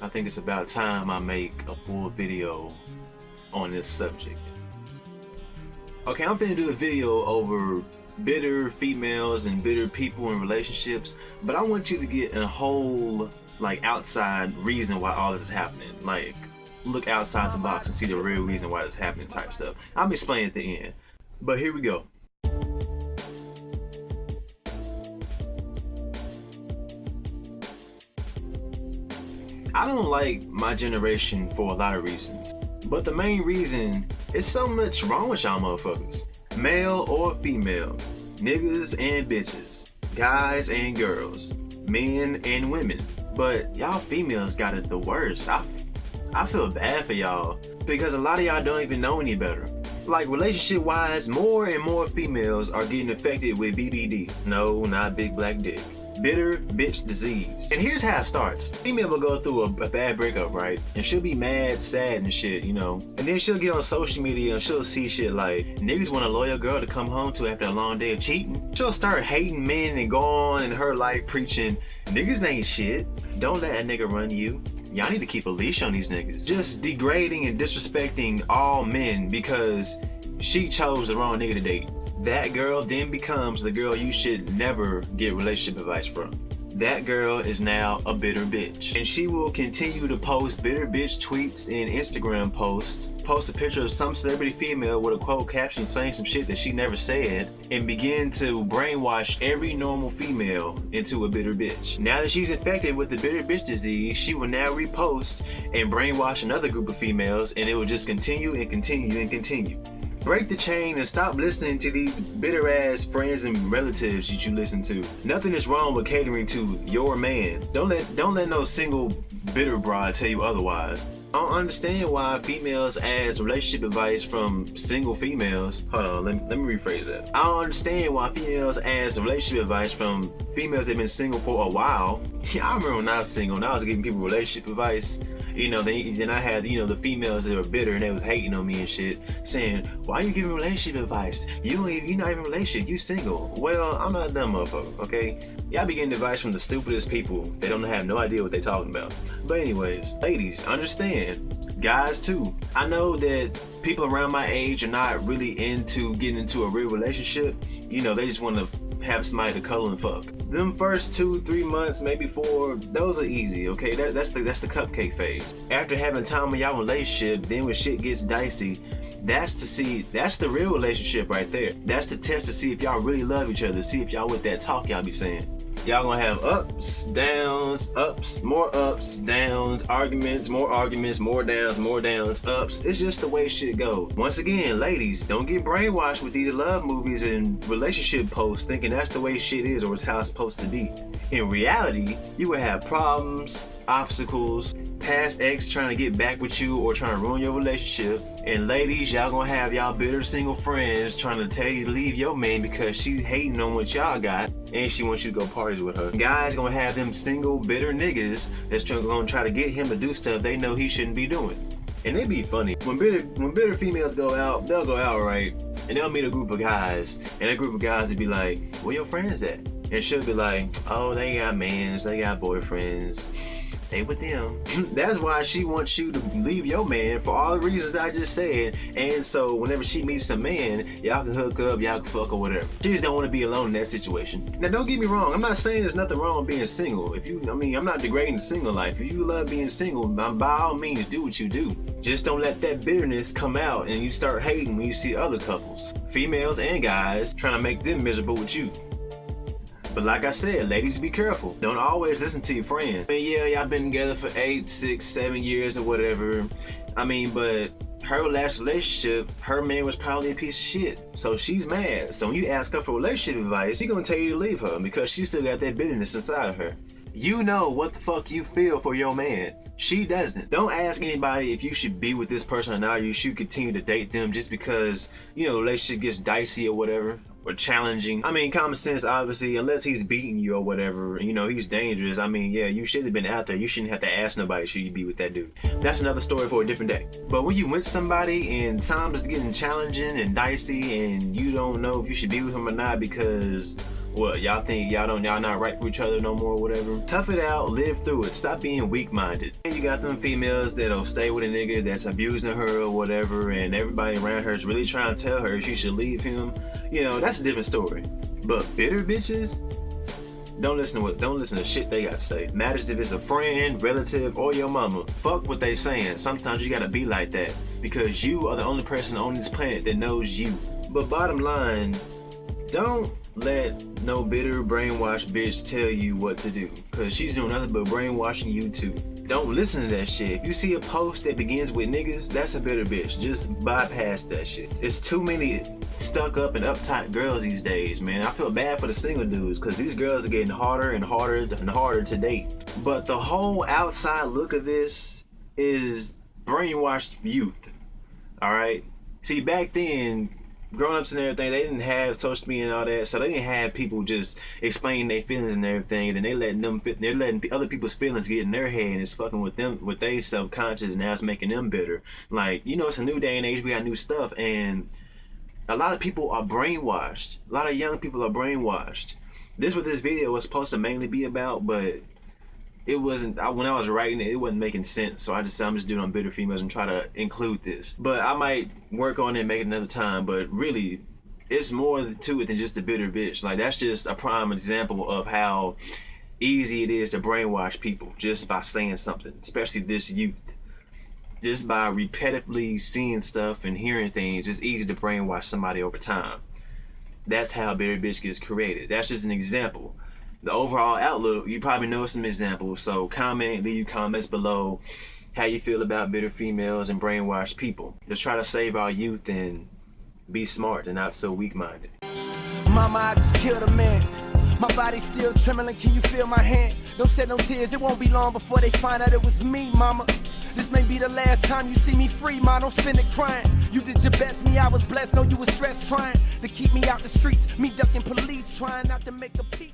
I think it's about time I make a full video on this subject. Okay, I'm finna do a video over bitter females and bitter people in relationships, but I want you to get a whole outside reason why all this is happening. Like, look outside the box and see the real reason why this is happening type stuff. I'll explain at the end. But here we go. I don't like my generation for a lot of reasons, but the main reason is so much wrong with y'all motherfuckers. Male or female, niggas and bitches, guys and girls, men and women. But y'all females got it the worst. I feel bad for y'all because a lot of y'all don't even know any better. Like, relationship wise, more and more females are getting affected with BBD. No, not big black dick. Bitter bitch disease. And here's how it starts. Female will go through a bad breakup, right? And she'll be mad, sad and shit, you know. And then she'll get on social media and she'll see shit like, niggas want a loyal girl to come home to after a long day of cheating. She'll start hating men and go on in her life preaching, niggas ain't shit. Don't let a nigga run you. Y'all need to keep a leash on these niggas. Just degrading and disrespecting all men because she chose the wrong nigga to date. That girl then becomes the girl you should never get relationship advice from. That girl is now a bitter bitch. And she will continue to post bitter bitch tweets and Instagram posts, post a picture of some celebrity female with a quote caption saying some shit that she never said, and begin to brainwash every normal female into a bitter bitch. Now that she's infected with the bitter bitch disease, she will now repost and brainwash another group of females, and it will just continue and continue and continue. Break the chain and stop listening to these bitter ass friends and relatives that you listen to. Nothing is wrong with catering to your man. Don't let no single bitter broad tell you otherwise. I don't understand why females ask relationship advice from single females. Hold on, let me rephrase that. I don't understand why females ask relationship advice from females that have been single for a while. I remember when I was single and I was giving people relationship advice. You know, then I had, the females that were bitter and they was hating on me and shit, saying, why you giving relationship advice? You're not even in a relationship, you single. Well, I'm not a dumb motherfucker, okay? Y'all be getting advice from the stupidest people. They don't have no idea what they talking about. But anyways, ladies, understand. Guys too. I know that people around my age are not really into getting into a real relationship. They just want to have somebody to cuddle and fuck. Them first 2-3 months, maybe 4, those are easy, okay? That's the cupcake phase. After having time in y'all relationship, then when shit gets dicey, that's the real relationship right there. That's the test to see if y'all really love each other, see if y'all with that talk y'all be saying. Y'all gonna have ups, downs, more ups, downs, arguments, more downs, ups. It's just the way shit goes. Once again, ladies, don't get brainwashed with these love movies and relationship posts thinking that's the way shit is or it's how it's supposed to be. In reality, you will have problems, obstacles, past ex trying to get back with you or trying to ruin your relationship. And ladies, y'all gonna have y'all bitter single friends trying to tell you to leave your man because she's hating on what y'all got and she wants you to go parties with her. Guys gonna have them single bitter niggas that's gonna try to get him to do stuff they know he shouldn't be doing. And they be funny. When bitter females go out, they'll go out, right? And they'll meet a group of guys, and that group of guys will be like, where your friends at? And she'll be like, oh, they got mans, they got boyfriends. They with them. That's why she wants you to leave your man for all the reasons I just said. And so whenever she meets a man, y'all can hook up, y'all can fuck or whatever. She just don't want to be alone in that situation. Now don't get me wrong, I'm not saying there's nothing wrong with being single. I'm not degrading the single life. If you love being single, by all means do what you do. Just don't let that bitterness come out and you start hating when you see other couples, females and guys, trying to make them miserable with you. But like I said, ladies, be careful. Don't always listen to your friends. Yeah, y'all been together for 8, 6, 7 years or whatever. But her last relationship, her man was probably a piece of shit. So she's mad. So when you ask her for relationship advice, she's gonna tell you to leave her because she still got that bitterness inside of her. You know what the fuck you feel for your man. She doesn't. Don't ask anybody if you should be with this person or not. You should continue to date them just because, the relationship gets dicey or whatever. Or challenging. Common sense, obviously, unless he's beating you or whatever, he's dangerous. You should have been out there. You shouldn't have to ask nobody, should you be with that dude? That's another story for a different day. But when you with somebody and times is getting challenging and dicey and you don't know if you should be with him or not because What, y'all think y'all not right for each other no more or whatever? Tough it out, live through it, stop being weak-minded. And you got them females that'll stay with a nigga that's abusing her or whatever, and everybody around her is really trying to tell her she should leave him. You know, that's a different story. But bitter bitches, don't listen to shit they got to say. Matters if it's a friend, relative, or your mama. Fuck what they saying. Sometimes you gotta be like that because you are the only person on this planet that knows you. But bottom line, don't let no bitter brainwashed bitch tell you what to do, cause she's doing nothing but brainwashing you too. Don't listen to that shit. If you see a post that begins with niggas, that's a bitter bitch. Just bypass that shit. It's too many stuck up and uptight girls these days, man. I feel bad for the single dudes, cause these girls are getting harder and harder and harder to date. But the whole outside look of this is brainwashed youth. Alright? See, back then, grown-ups and everything, they didn't have social media and all that, so they didn't have people just explaining their feelings and everything, and then they're letting other people's feelings get in their head, and it's fucking with them, with their self-conscious, and now it's making them bitter. Like, you know, it's a new day and age, we got new stuff, and a lot of people are brainwashed. A lot of young people are brainwashed. This is what this video was supposed to mainly be about, but it wasn't. When I was writing it, it wasn't making sense. So I'm just doing it on bitter females and try to include this. But I might work on it and make it another time. But really, it's more to it than just a bitter bitch. Like, that's just a prime example of how easy it is to brainwash people just by saying something, especially this youth. Just by repetitively seeing stuff and hearing things, it's easy to brainwash somebody over time. That's how bitter bitch gets created. That's just an example. The overall outlook, you probably know some examples, so leave comments below how you feel about bitter females and brainwashed people. Just try to save our youth and be smart and not so weak-minded. Mama, I just killed a man. My body's still trembling, can you feel my hand? Don't shed no tears, it won't be long before they find out it was me, mama. This may be the last time you see me free, ma, don't spend it crying. You did your best, me, I was blessed, know you was stressed, trying to keep me out the streets. Me ducking police, trying not to make a peep.